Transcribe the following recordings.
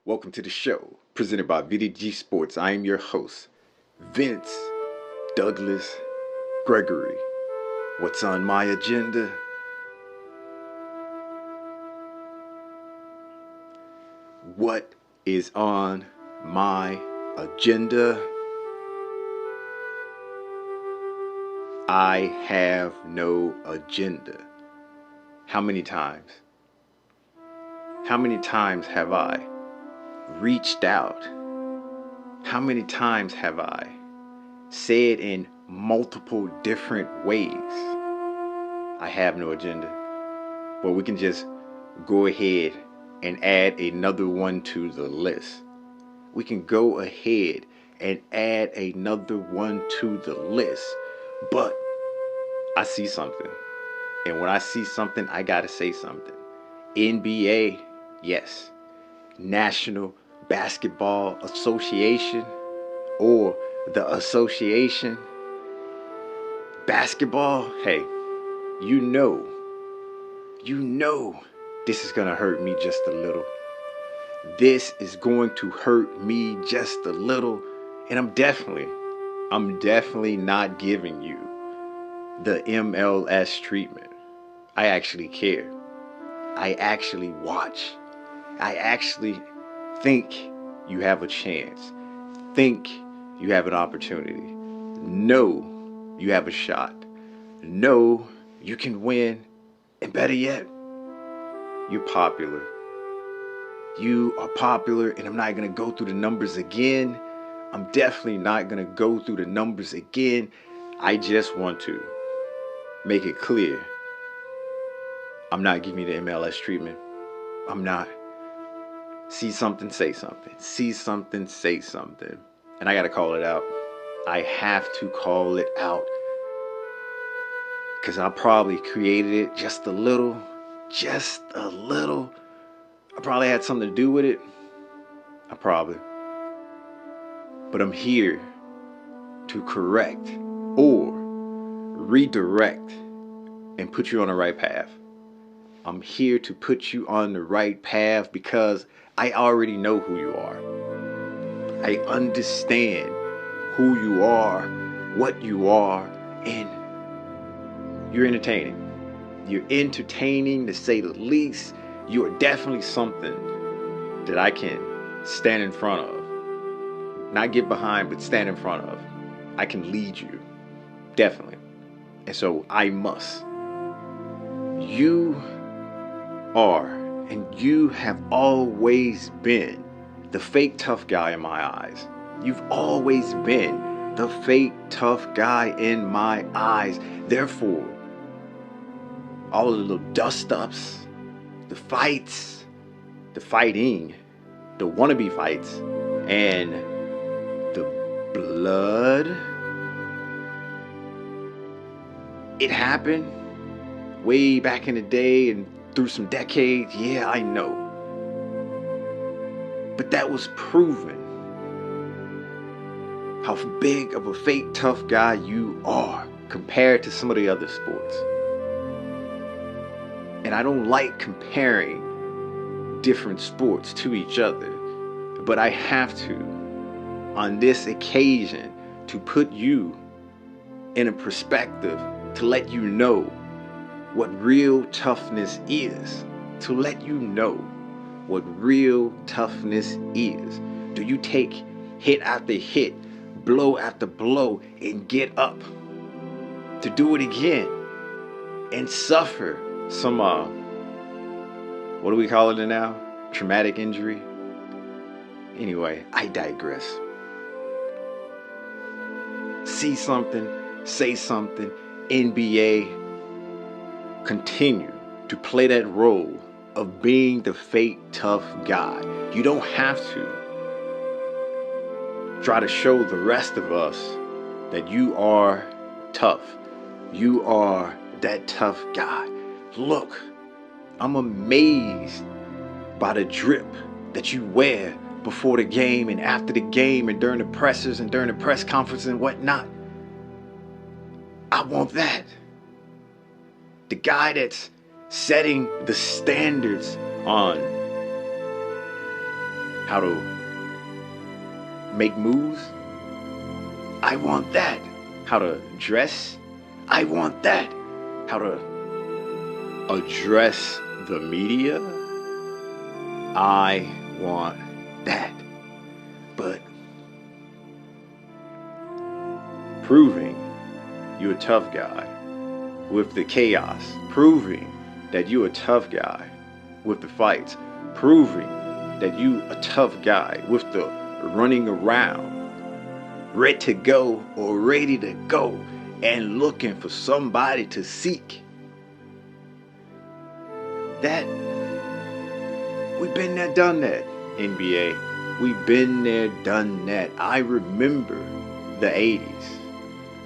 Welcome to the show, presented by VDG Sports. I am your host, Vince Douglas Gregory. What's on my agenda? What is on my agenda? I have no agenda. How many times? How many times have I reached out? How many times have I said in multiple different ways, I have no agenda? Well, we can just go ahead and add another one to the list. We can go ahead and add another one to the list. But I see something. And when I see something, I gotta say something. NBA, yes. National Basketball Association, or the association. Basketball, hey, you know this is gonna hurt me just a little. This is going to hurt me just a little. And I'm definitely not giving you the MLS treatment. I actually care. I actually watch. I actually think you have a chance. Think you have an opportunity. Know you have a shot. Know you can win. And better yet, you're popular. You are popular, and I'm not going to go through the numbers again. I'm definitely not going to go through the numbers again. I just want to make it clear. I'm not giving you the MLS treatment. I'm not. See something, say something. See something, say something. And I got to call it out. I have to call it out. Because I probably created it just a little. Just a little. I probably had something to do with it. But I'm here to correct or redirect and put you on the right path. I'm here to put you on the right path because I already know who you are. I understand who you are, what you are, and you're entertaining. You're entertaining, to say the least. You are definitely something that I can stand in front of. Not get behind, but stand in front of. I can lead you. Definitely. And so I must. You are, and you have always been, the fake tough guy in my eyes. You've always been the fake tough guy in my eyes. Therefore, all of the little dust-ups, the fights, the fighting, the wannabe fights, and the blood, it happened way back in the day and through some decades. Yeah, I know. But that was proven how big of a fake tough guy you are compared to some of the other sports. And I don't like comparing different sports to each other, but I have to, on this occasion, to put you in a perspective, to let you know what real toughness is. To let you know what real toughness is. Do you take hit after hit, blow after blow, and get up to do it again and suffer some, what do we call it now? Traumatic injury? Anyway, I digress. See something, say something. NBA, continue to play that role of being the fake tough guy. You don't have to try to show the rest of us that you are tough. You are that tough guy. Look, I'm amazed by the drip that you wear before the game and after the game and during the pressers and during the press conference and whatnot. I want that. The guy that's setting the standards on how to make moves. I want that. How to dress. I want that. How to address the media. I want that. But proving you're a tough guy with the chaos, proving that you're a tough guy with the fights, proving that you a tough guy with the running around, ready to go or ready to go and looking for somebody to seek. That, we've been there, done that, NBA. We've been there, done that. I remember the 80s.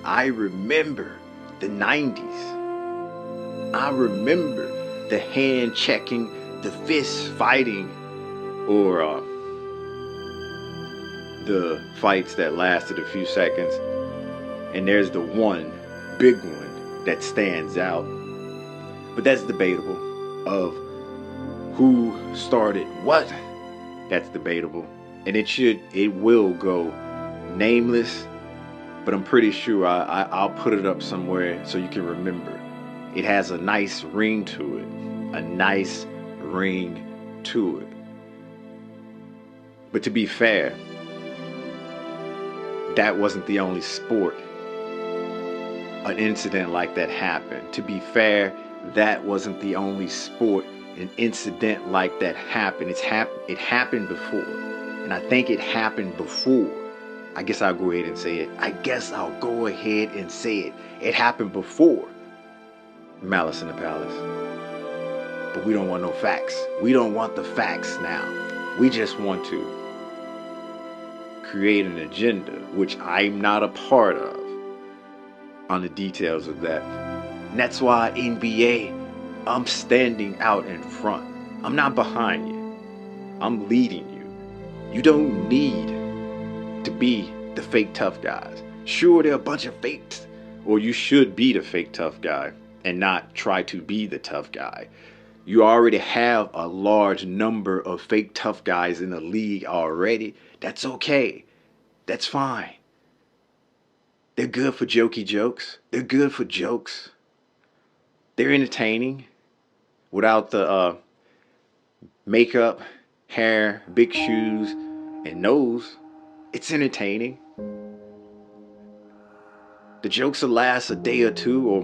I remember the 90s. I remember the hand checking, the fist fighting, or the fights that lasted a few seconds. And there's the one big one that stands out. But that's debatable. Of who started what, that's debatable. And it will go nameless. But I'm pretty sure I'll put it up somewhere so you can remember. It has a nice ring to it. A nice ring to it. But to be fair, that wasn't the only sport an incident like that happened. To be fair, that wasn't the only sport an incident like that happened. It happened before. And I think it happened before. I guess I'll go ahead and say it. It happened before Malice in the Palace. But we don't want no facts. We don't want the facts now. We just want to create an agenda, which I'm not a part of, on the details of that. And that's why NBA, I'm standing out in front. I'm not behind you. I'm leading you. You don't need to be the fake tough guys. Sure, there are a bunch of fakes, or you should be the fake tough guy and not try to be the tough guy. You already have a large number of fake tough guys in the league already. That's okay. That's fine. They're good for jokey jokes. They're good for jokes. They're entertaining without the makeup, hair, big shoes, and nose. It's entertaining. The jokes will last a day or two or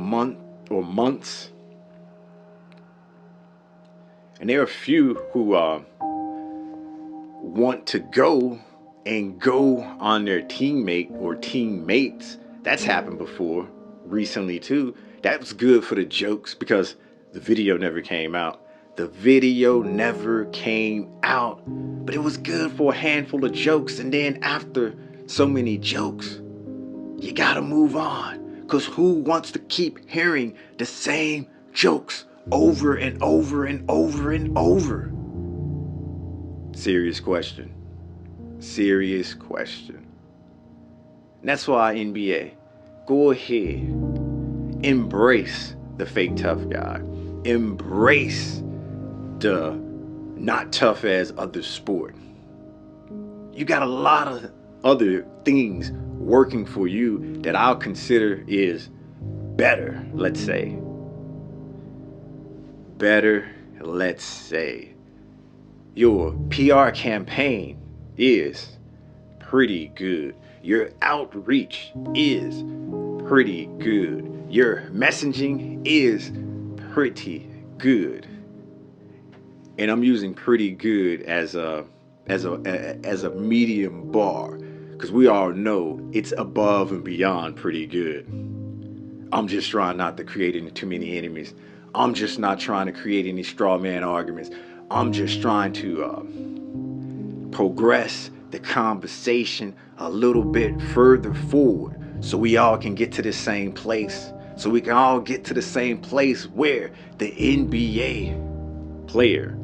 months. And there are a few who want to go on their teammate or teammates. That's happened before, recently too. That was good for the jokes because the video never came out. The video never came out, but it was good for a handful of jokes. And then after so many jokes, you gotta move on. Because who wants to keep hearing the same jokes over and over and over and over? Serious question. Serious question. And that's why NBA, go ahead, embrace the fake tough guy. Embrace the not tough as other sport. You got a lot of other things working for you that I'll consider is better, let's say. Better, let's say. Your PR campaign is pretty good. Your outreach is pretty good. Your messaging is pretty good. And I'm using pretty good as a medium bar, because we all know it's above and beyond pretty good. I'm just trying not to create any too many enemies. I'm just not trying to create any straw man arguments. I'm just trying to progress the conversation a little bit further forward so we all can get to the same place. So we can all get to the same place where the NBA player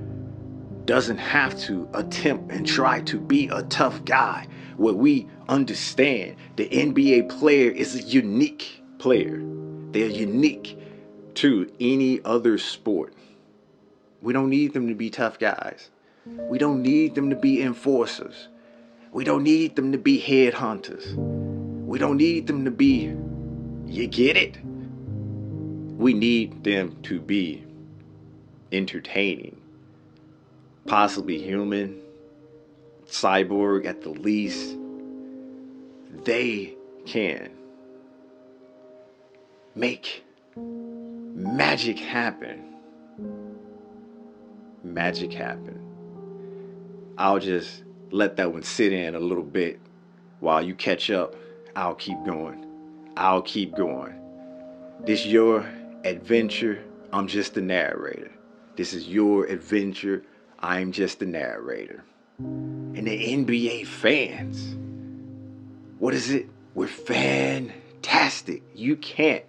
doesn't have to attempt and try to be a tough guy. Where we understand the NBA player is a unique player. They're unique to any other sport. We don't need them to be tough guys. We don't need them to be enforcers. We don't need them to be headhunters. We don't need them to be, you get it? We need them to be entertaining, possibly human, cyborg at the least. They can make magic happen. Magic happen. I'll just let that one sit in a little bit while you catch up. I'll keep going. I'll keep going. This your adventure. I'm just the narrator. This is your adventure. I'm just the narrator. And the NBA fans, what is it? We're fantastic. You can't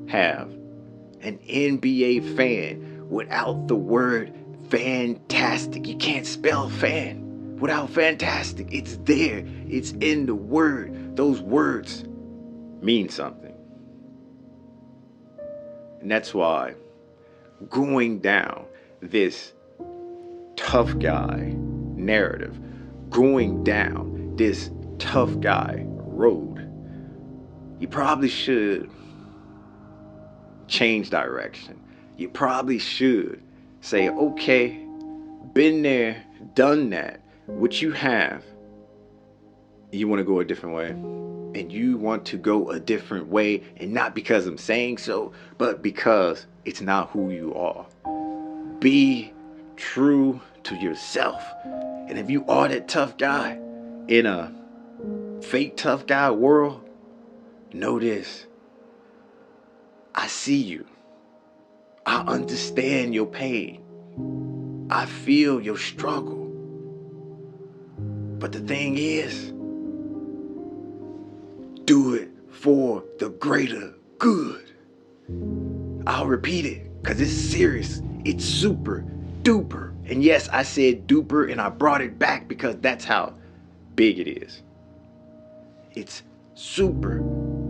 have an NBA fan without the word fantastic. You can't spell fan without fantastic. It's there. It's in the word. Those words mean something. And that's why going down this tough guy narrative, going down this tough guy road, you probably should change direction. You probably should say, okay, been there, done that. What you have, you want to go a different way. And you want to go a different way, and not because I'm saying so, but because it's not who you are. Be true to yourself. And if you are that tough guy in a fake tough guy world, know this. I see you. I understand your pain. I feel your struggle. But the thing is, do it for the greater good. I'll repeat it because it's serious. It's super duper. And yes, I said duper and I brought it back because that's how big it is. It's super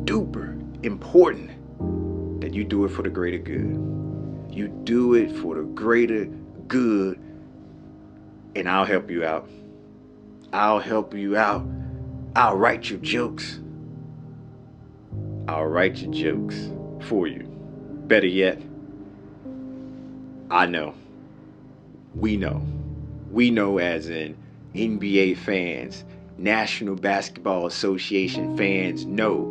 duper important that you do it for the greater good. You do it for the greater good, and I'll help you out. I'll help you out. I'll write your jokes. I'll write your jokes for you. Better yet, I know. We know. We know as in NBA fans, National Basketball Association fans know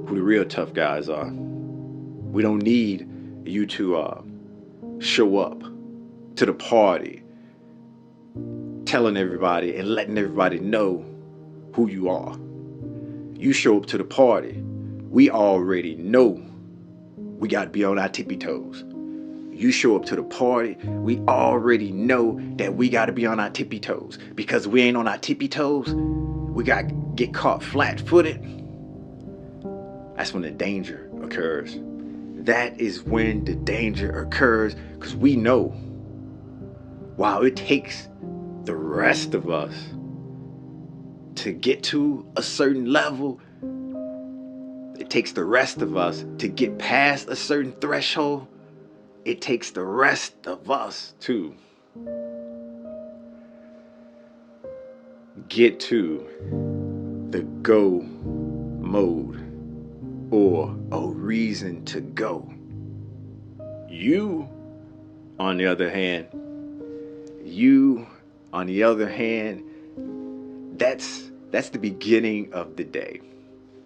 who the real tough guys are. We don't need you to show up to the party telling everybody and letting everybody know who you are. You show up to the party, we already know we got to be on our tippy toes. You show up to the party, we already know that we got to be on our tippy toes. Because we ain't on our tippy toes, we got to get caught flat-footed. That's when the danger occurs. That is when the danger occurs, because we know while it takes the rest of us to get to a certain level, it takes the rest of us to get past a certain threshold, it takes the rest of us to get to the go mode or a reason to go. You, on the other hand, that's the beginning of the day.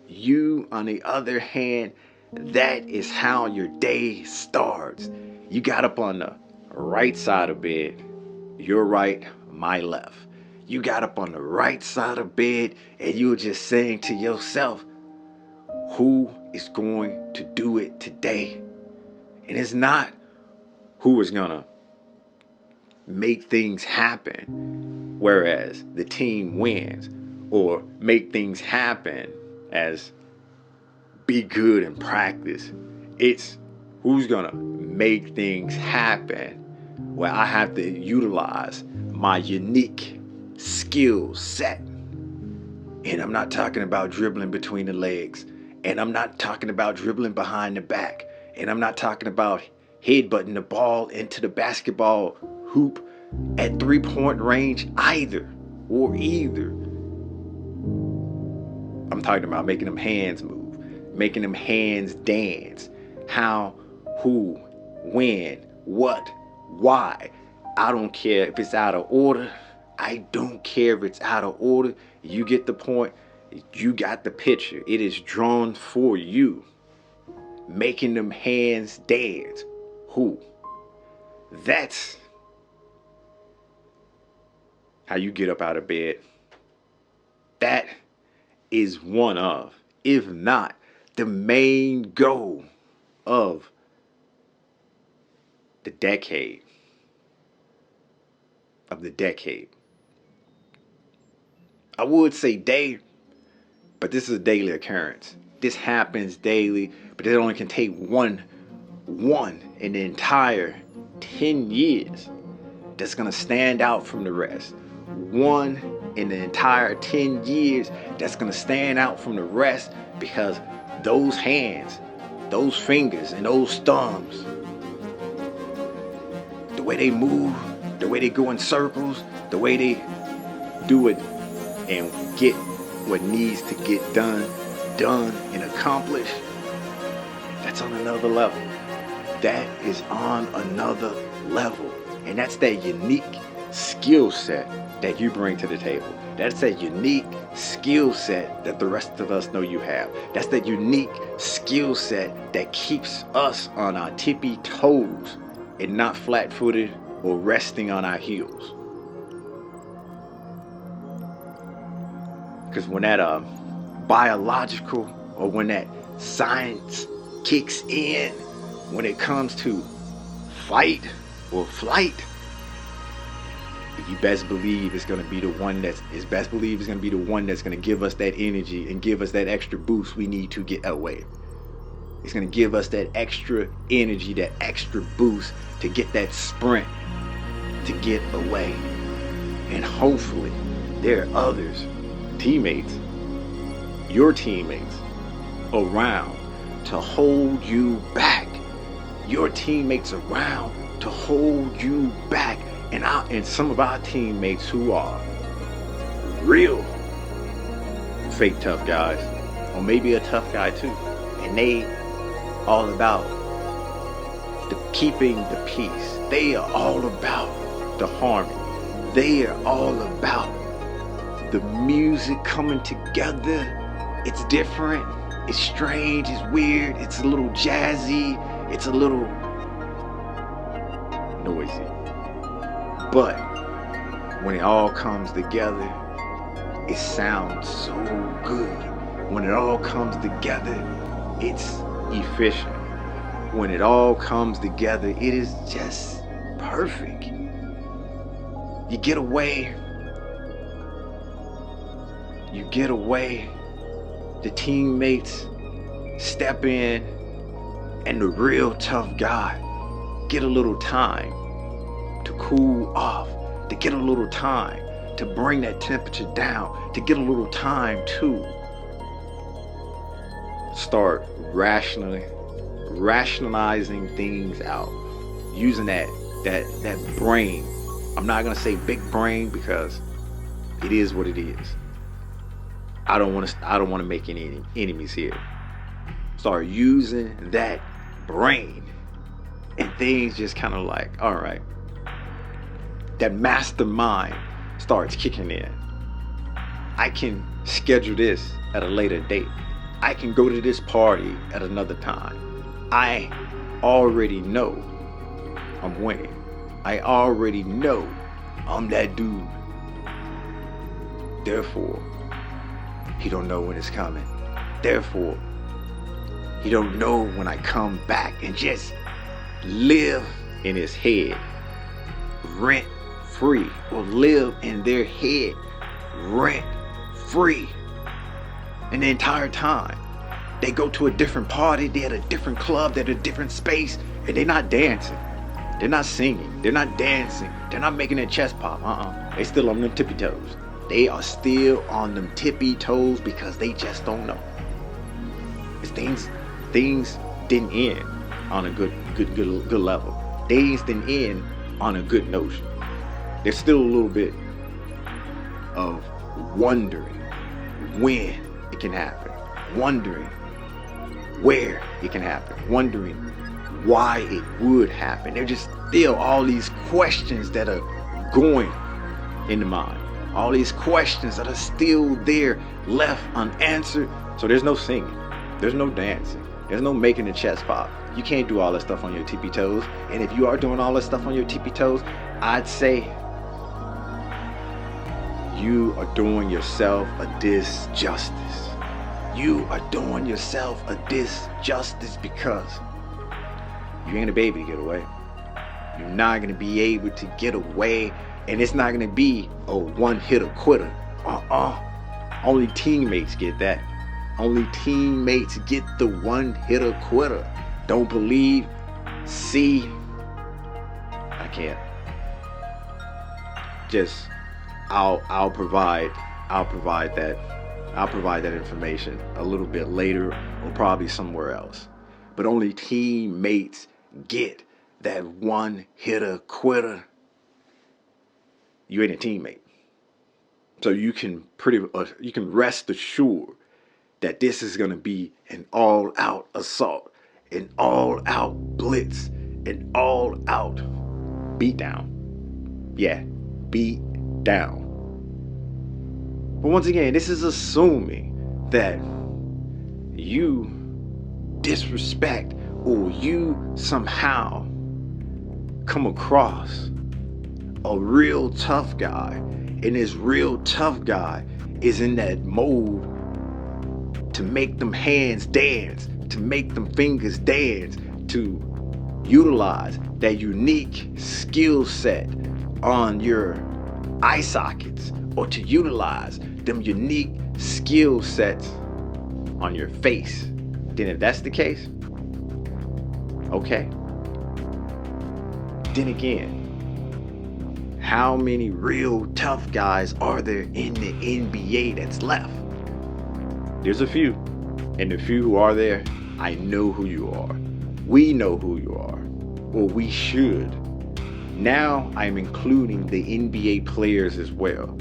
You, on the other hand, that is how your day starts. You got up on the right side of bed, your right, my left. You got up on the right side of bed and you were just saying to yourself, who is going to do it today? And it's not who is gonna make things happen whereas the team wins, or make things happen as be good in practice. It's who's gonna make things happen where I have to utilize my unique skill set. And I'm not talking about dribbling between the legs, and I'm not talking about dribbling behind the back, and I'm not talking about headbutting the ball into the basketball hoop at 3-point range either, or either. I'm talking about making them hands move, making them hands dance. How, who, when, what, why. I don't care if it's out of order. I don't care if it's out of order. You get the point. You got the picture. It is drawn for you. Making them hands dance. Who? That's how you get up out of bed. That is one of, if not the main goal of the decade. I would say day, but this is a daily occurrence. This happens daily, but it only can take one in the entire 10 years that's gonna stand out from the rest. One in the entire 10 years that's gonna stand out from the rest, because those hands, those fingers, and those thumbs, the way they move, the way they go in circles, the way they do it and get what needs to get done and accomplished, that's on another level. That is on another level. And that's that unique skill set that you bring to the table. That's that unique skill set that the rest of us know you have. That's that unique skill set that keeps us on our tippy toes and not flat-footed or resting on our heels. Because when that biological, or when that science kicks in, when it comes to fight or flight, you best believe it's going to be the one that's going to give us that energy and give us that extra boost we need to get away. It's going to give us that extra energy, that extra boost to get that sprint, to get away. And hopefully there are others, teammates, your teammates around to hold you back. Your teammates around to hold you back. And some of our teammates who are real fake tough guys, or maybe a tough guy too, and they all about keeping the peace. They are all about the harmony. They are all about the music coming together. It's different, it's strange, it's weird, it's a little jazzy, it's a little noisy. But when it all comes together, it sounds so good. When it all comes together, it's efficient. When it all comes together, it is just perfect. You get away, the teammates step in, and the real tough guy get a little time to cool off, to get a little time to bring that temperature down, to get a little time to start rationalizing things out, using that brain. I'm not gonna say big brain, because it is what it is. I don't want to make any enemies here. Start using that brain, and things just kind of like, all right, that mastermind starts kicking in. I can schedule this at a later date. I can go to this party at another time. I already know I'm winning. I already know I'm that dude. Therefore, he don't know when it's coming. Therefore, he don't know when I come back, and just live in his head rent free, or live in their head rent free. And the entire time they go to a different party, they're at a different club, they're at a different space, and they're not dancing, they're not singing, they're not dancing, they're not making their chest pop. They still on them tippy toes. They are still on them tippy toes, because they just don't know. It's things didn't end on a good level. Things didn't end on a good notion. There's still a little bit of wondering when it can happen, wondering where it can happen, wondering why it would happen. There's just still all these questions that are going in the mind, all these questions that are still there, left unanswered. So there's no singing, there's no dancing, there's no making the chest pop. You can't do all that stuff on your tippy toes. And if you are doing all that stuff on your tippy toes, I'd say you are doing yourself a disjustice. You are doing yourself a disjustice because you ain't a baby to get away. You're not going to be able to get away, and it's not going to be a one-hitter quitter. Only teammates get that. Only teammates get the one-hitter quitter. Don't believe? See? I can't. Just I'll provide that information a little bit later, or probably somewhere else. But only teammates get that one-hitter quitter. You ain't a teammate. So you can rest assured that this is going to be an all-out assault, an all-out blitz, an all-out beatdown. Yeah, beat down. But once again, this is assuming that you disrespect or you somehow come across a real tough guy, and this real tough guy is in that mode to make them hands dance, to make them fingers dance, to utilize that unique skill set on your eye sockets, or to utilize them unique skill sets on your face. Then if that's the case, okay. Then again, how many real tough guys are there in the NBA that's left? There's a few. And the few who are there, I know who you are. We know who you are. Or we should. Now I'm including the NBA players as well.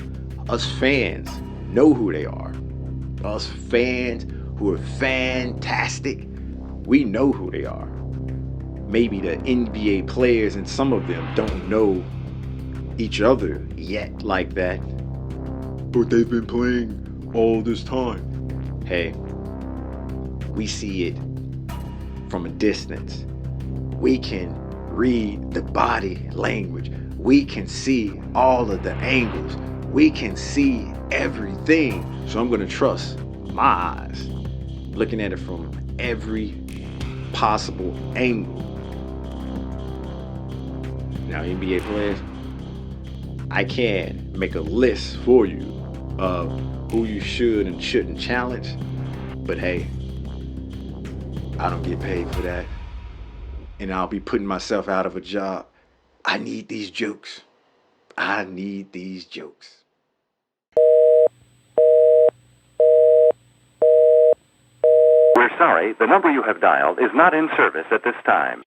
Us fans know who they are. Us fans who are fantastic, we know who they are. Maybe the NBA players and some of them don't know each other yet like that. But they've been playing all this time. Hey, we see it from a distance. We can read the body language. We can see all of the angles. We can see everything. So I'm going to trust my eyes, looking at it from every possible angle. Now, NBA players, I can make a list for you of who you should and shouldn't challenge, but hey, I don't get paid for that, and I'll be putting myself out of a job. I need these jokes. I need these jokes. We're sorry, the number you have dialed is not in service at this time.